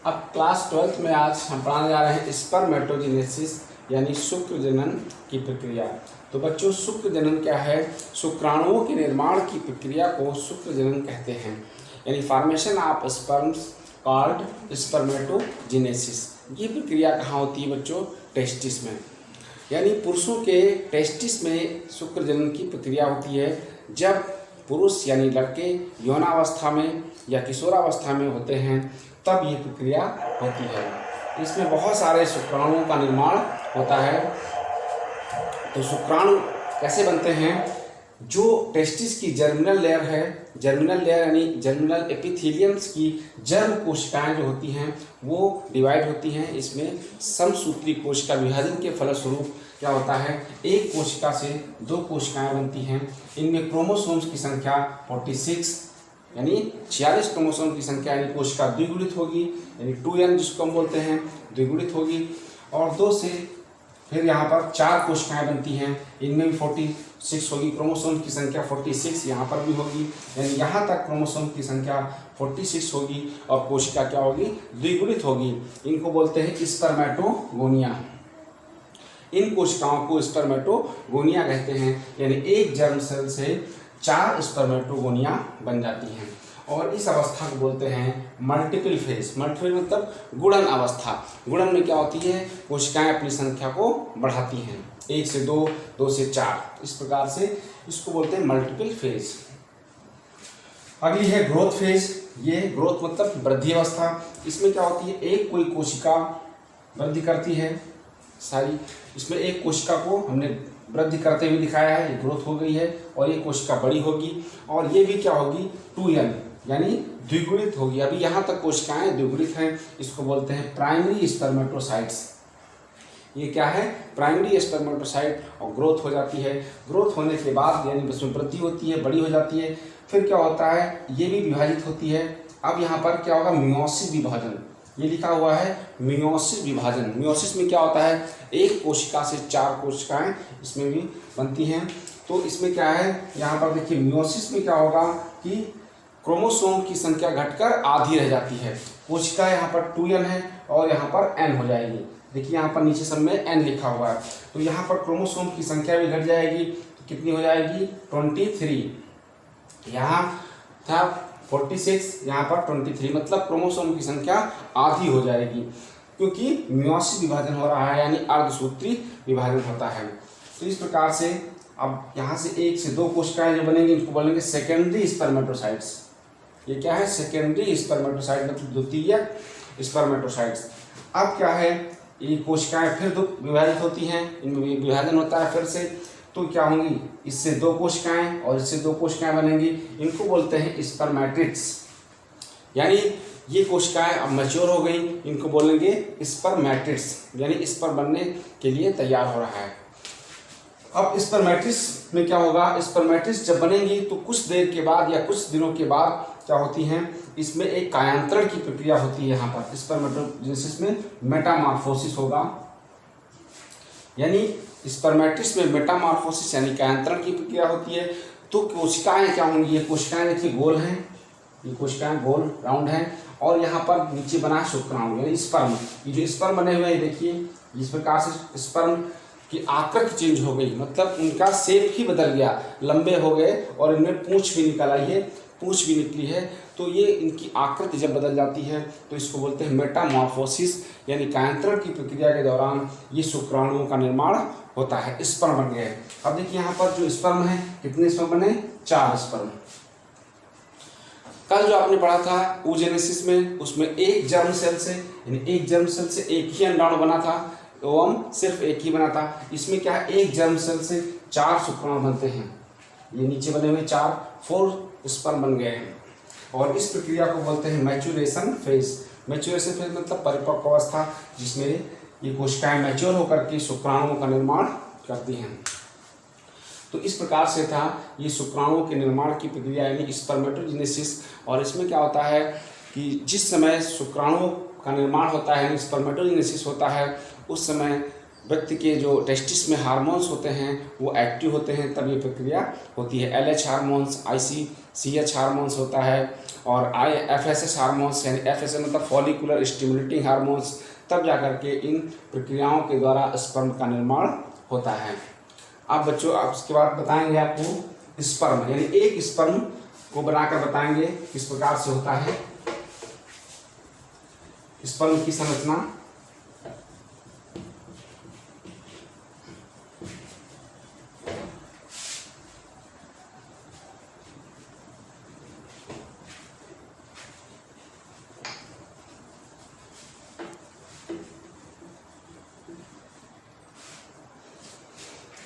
अब class 12th में आज हम पढ़ाने जा रहे हैं स्पर्मेटोजेनेसिस यानी शुक्र जनन की प्रक्रिया। तो बच्चों, शुक्र जनन क्या है? शुक्राणुओं के निर्माण की प्रक्रिया को शुक्र जनन कहते हैं, यानी formation of sperms called spermatogenesis. ये प्रक्रिया कहाँ होती है बच्चों? टेस्टिस में, यानी पुरुषों के टेस्टिस में शुक्र जनन की प्रक्रिया होती है। जब पुरुष यानी लड़के यौनावस्था में या किशोरावस्था में होते हैं तब ये प्रक्रिया होती है। इसमें बहुत सारे शुक्राणुओं का निर्माण होता है। तो शुक्राणु कैसे बनते हैं? जो टेस्टिस की जर्मिनल लेयर है, जर्मिनल लेयर यानी जर्मिनल एपिथेलियम्स की जर्म कोशिकाएं जो होती हैं वो डिवाइड होती हैं। इसमें समसूत्री कोशिका विभाजन के फलस्वरूप क्या होता है, एक कोशिका से दो कोशिकाएं बनती हैं। इनमें क्रोमोसोम्स की संख्या 46 यानी 46 क्रोमोसोम की संख्या, यानी कोशिका द्विगुणित होगी, यानी 2n जिसको हम बोलते हैं द्विगुणित होगी। और 2 से फिर यहाँ पर 4 कोशिकाएं बनती हैं, इनमें भी 46 होगी। क्रोमोसोम की संख्या 46 यहाँ पर भी होगी, यानी यहाँ तक क्रोमोसोम की संख्या 46 होगी और कोशिका क्या होगी? द्विगुणित होगी। इनको बोलते हैं स्पर्मेटोगोनिया। इन कोशिकाओं को स्पर्मेटोगोनिया कहते हैं, यानी एक जर्म सेल से 4 स्पर्मेटोगोनिया बन जाती हैं। और इस अवस्था को बोलते हैं मल्टीपल फेज। मल्टीपल मतलब गुणन अवस्था। गुणन में क्या होती है? कोशिकाएं अपनी संख्या को बढ़ाती हैं, 1 से 2, 2 से 4, इस प्रकार से इसको बोलते हैं मल्टीपल फेज। अगली है ग्रोथ फेज। ये ग्रोथ मतलब वृद्धि अवस्था। इसमें क्या होती है? एक कोई कोशिका वृद्धि करती है सारी। इसमें एक कोशिका को हमने वृद्धि करते हुए दिखाया है, ये ग्रोथ हो गई है, और ये कोशिका बड़ी होगी और ये भी क्या होगी? 2n यानी द्विगुणित होगी। अभी यहाँ तक कोशिकाएं द्विगुणित हैं, इसको बोलते हैं प्राइमरी स्पर्मेटोसाइट्स। ये क्या है? Primary spermatocyte. और ग्रोथ हो जाती है। ग्रोथ होने के बाद यानी उसमें वृद्धि होती है, बड़ी हो जाती है। फिर क्या होता है? ये भी विभाजित होती है। अब यहाँ पर क्या होगा? मियोसिस विभाजन। ये लिखा हुआ है मियोसिस विभाजन। मियोसिस में क्या होता है? एक कोशिका से 4 कोशिकाएं इसमें भी बनती हैं। तो इसमें क्या है? यहाँ पर देखिए, मियोसिस में क्या होगा कि क्रोमोसोम की संख्या घटकर आधी रह जाती है। कोशिका यहाँ पर 2n है और यहाँ पर n हो जाएगी। देखिए यहाँ पर नीचे सब में n लिखा हुआ है, तो यहाँ पर क्रोमोसोम की संख्या भी घट जाएगी। तो कितनी हो जाएगी? 23। यहाँ था 46, यहाँ पर 23, मतलब क्रोमोसोम की संख्या आधी हो जाएगी, क्योंकि मियोसिस विभाजन हो रहा है, यानी अर्धसूत्री विभाजन होता है। तो इस प्रकार से अब यहाँ से 1 से 2 कोशिकाएं जो बनेंगी इनको बोलेंगे सेकेंडरी स्पर्मेटोसाइट्स। ये क्या है? सेकेंडरी स्पर्मेटोसाइट मतलब द्वितीयक स्पर्मेटोसाइट्स। अब क्या है? ये कोशिकाएं फिर दो विभाजित होती हैं, इनमें विभाजन होता है फिर से। तो क्या होंगी? इससे 2 कोशिकाएं और इससे 2 कोशिकाएं बनेंगी, इनको बोलते हैं स्पर्मेटिड्स। यानी ये कोशिकाएं अब मैच्योर हो गई, इनको बोलेंगे स्पर्मेटिड्स, यानी स्पर्म बनने के लिए तैयार हो रहा है। अब स्पर्मेटिड्स में क्या होगा? स्पर्मेटिड्स जब बनेंगी तो कुछ देर के बाद या कुछ दिनों के बाद क्या होती हैं? इसमें एक कायांतरण की प्रक्रिया होती है। यहाँ पर स्पर्मेटोजेनेसिस में मेटामॉर्फोसिस होगा, यानी स्पर्मेटिड्स में मेटामॉर्फोसिस यानी कायांतरण की प्रक्रिया होती है। तो कोशिकाएं क्या होंगी? ये कोशिकाएं देखिए गोल हैं, ये कोशिकाएं गोल राउंड हैं, और यहाँ पर नीचे बना शुक्राणु यानी स्पर्म। ये जो स्पर्म बने हुए हैं देखिए, इस प्रकार से स्पर्म की आकृति चेंज हो गई, मतलब उनका शेप ही बदल गया, लंबे हो गए और इनमें पूंछ भी निकल आई है, पूंछ भी निकली है। तो ये इनकी आकृति जब बदल जाती है तो इसको बोलते हैं मेटामॉर्फोसिस, यानी कायांतरण की प्रक्रिया के दौरान ये शुक्राणुओं का निर्माण होता है, स्पर्म बन गए। अब देखिए यहाँ पर जो स्पर्म है, कितने स्पर्म बने? 4 स्पर्म। कल जो आपने पढ़ा था oogenesis में, उसमें एक जर्म सेल से यानी एक जर्म सेल से एक ही अंडाणु बना था, ओवम सिर्फ एक ही बना था। इसमें क्या है? एक जर्म सेल से 4 शुक्राणु बनते हैं। ये नीचे बने हुए 4 स्पर्म बन गए हैं, और इस प्रक्रिया को बोलते हैं मैच्योरेशन फेज। मैच्योरेशन फेज मतलब परिपक्व अवस्था, जिसमें ये कोशिकाएं मैच्योर होकर के शुक्राणुओं का निर्माण करती हैं। तो इस प्रकार से था ये शुक्राणुओं के निर्माण की प्रक्रिया यानी स्पर्मेटोजेनेसिस। और इसमें क्या होता है कि जिस समय शुक्राणुओं का निर्माण होता है यानी स्पर्मेटोजेनेसिस होता है, उस समय व्यक्ति के जो टेस्टिस में हार्मोन्स होते हैं वो एक्टिव होते हैं, तब ये प्रक्रिया होती है। LH hormones, IC CH hormones होता है, और FSH हार्मोन्स, यानी FSH मतलब फॉलिकुलर स्टिमुलेटिंग हार्मोन्स, तब जाकर के इन प्रक्रियाओं के द्वारा स्पर्म का निर्माण होता है। अब बच्चों आप उसके बाद बताएंगे आपको स्पर्म, यानी एक स्पर्म को बनाकर बताएंगे किस प्रकार से होता है स्पर्म की संरचना।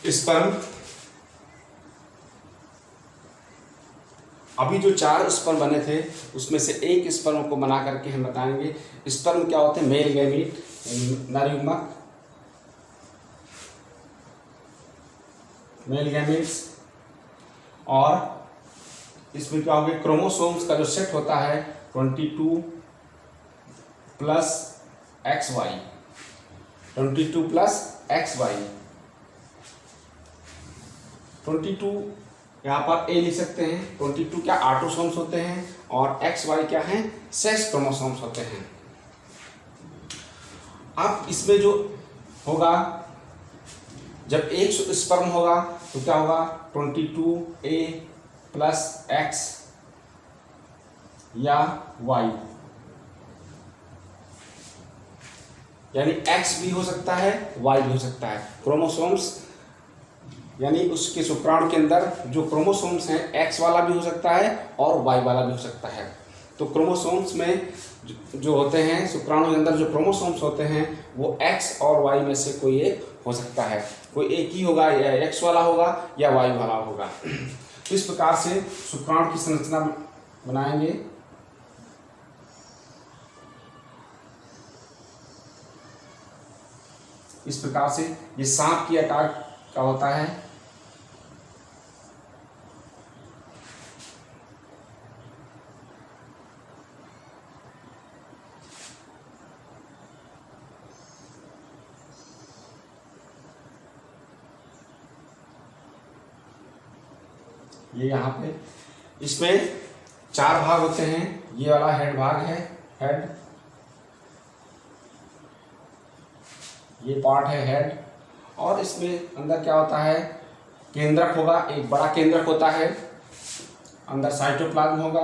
स्पर्म, अभी जो 4 स्पर्म बने थे उसमें से एक स्पर्म को बना करके हम बताएंगे। स्पर्म क्या होते हैं? मेल गैमीट, नरयुग्मक, मेल गैमीट्स, और इसमें क्या हो गया, क्रोमोसोम्स का जो सेट होता है 22 + XY, 22 + XY, 22 यहाँ पर ए लिख सकते हैं। 22 क्या ऑटोसोम्स होते हैं, और XY क्या है, सेक्स क्रोमोसोम्स होते हैं। अब इसमें जो होगा, जब एक स्पर्म होगा तो क्या होगा, 22A + X या Y, यानी X भी हो सकता है, Y भी हो सकता है। क्रोमोसोम्स यानी उसके शुक्राणु के अंदर जो क्रोमोसोम्स हैं, X वाला भी हो सकता है और Y वाला भी हो सकता है। तो क्रोमोसोम्स में जो होते हैं, शुक्राणु के अंदर जो क्रोमोसोम्स होते हैं वो X और Y में से कोई एक हो सकता है। कोई एक ही होगा, या X वाला होगा या Y वाला होगा। तो इस प्रकार से शुक्राणु की संरचना बनाएंगे। इस प्रकार से ये सांप की आकार का होता है। ये यहाँ पे इसमें 4 भाग होते हैं। ये वाला हेड भाग है, हेड, ये पार्ट है हेड, और इसमें अंदर क्या होता है, केंद्रक होगा, एक बड़ा केंद्रक होता है, अंदर साइटोप्लाज्म होगा,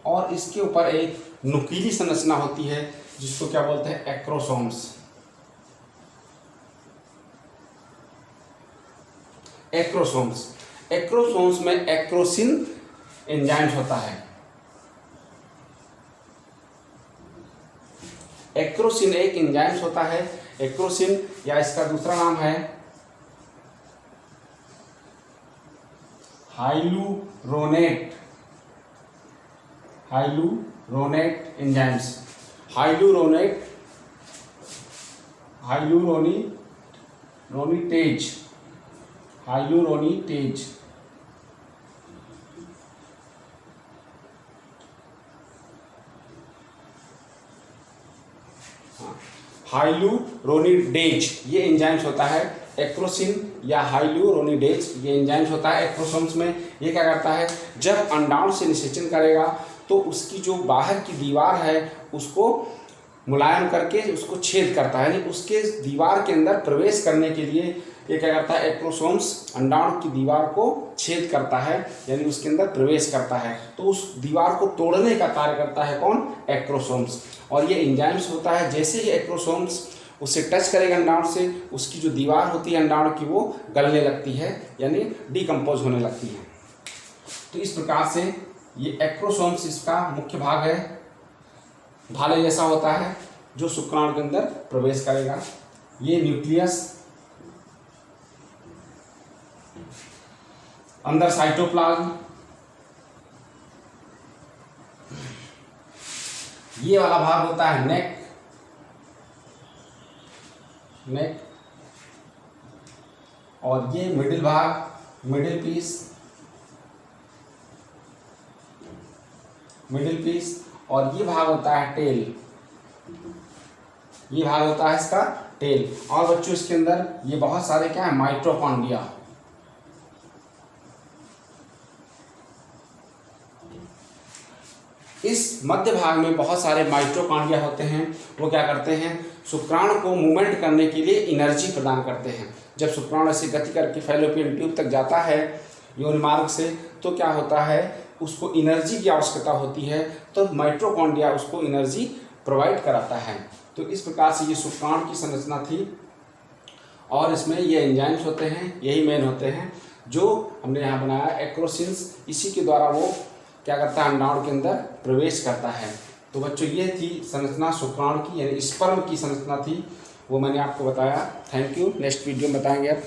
और इसके ऊपर एक नुकीली संरचना होती है जिसको क्या बोलते हैं, एक्रोसोम्स। एक्रोसोम्स में एक्रोसिन एंजाइम्स होता है। एक्रोसिन एक एंजाइम्स होता है। एक्रोसिन या इसका दूसरा नाम है हाइलुरोनेट एंजाइम्स। हाइलुरोनीटेज। हाइलुरोनिडेज ये एंजाइम्स होता है। एक्रोसिन या हाइलुरोनिडेज ये एंजाइम्स होता है एक्रोसोम्स में। ये क्या करता है, जब अंडाणु से निषेचन करेगा तो उसकी जो बाहर की दीवार है उसको मुलायम करके उसको छेद करता है, यानी उसके दीवार के अंदर प्रवेश करने के लिए ये क्या करता है, एक्रोसोम्स अंडाणु की दीवार को छेद करता है, यानी उसके अंदर प्रवेश करता है। तो उस दीवार को तोड़ने का कार्य करता है कौन, एक्रोसोम्स। और ये एंजाइम्स होता है, जैसे ही एक्रोसोम्स उससे टच करेगा अंडाणु से, उसकी जो दीवार होती है अंडाणु की वो गलने लगती है, यानी डिकम्पोज होने लगती है। तो इस प्रकार से ये एक्रोसोम्स इसका मुख्य भाग है, भाले जैसा होता है जो शुक्राणु के अंदर प्रवेश करेगा। ये न्यूक्लियस, अंदर साइटोप्लाज्म, ये वाला भाग होता है नेक, और ये मिडिल भाग, मिडिल पीस, और ये भाग होता है टेल, ये भाग होता है इसका टेल। और बच्चों इसके अंदर ये बहुत सारे क्या है, माइटोकॉन्ड्रिया, इस मध्य भाग में बहुत सारे माइटोकॉन्ड्रिया होते हैं। वो क्या करते हैं, शुक्राणु को मूवमेंट करने के लिए एनर्जी प्रदान करते हैं। जब शुक्राणु ऐसी गति करके फैलोपियन ट्यूब तक जाता है यौन मार्ग से, तो क्या होता है, उसको एनर्जी की आवश्यकता होती है, तो माइटोकॉन्ड्रिया उसको एनर्जी प्रोवाइड कराता है। तो इस प्रकार से ये शुक्राणु की संरचना थी और इसमें ये एंजाइम्स होते हैं, यही मेन होते हैं जो हमने यहाँ बनाया एक्रोसिन्स, इसी के द्वारा वो क्या करता है, अंडाणु के अंदर प्रवेश करता है। तो बच्चों ये थी संरचना शुक्राणु की, यानी स्पर्म की संरचना थी, वो मैंने आपको बताया। Thank you. नेक्स्ट वीडियो में बताएंगे अब।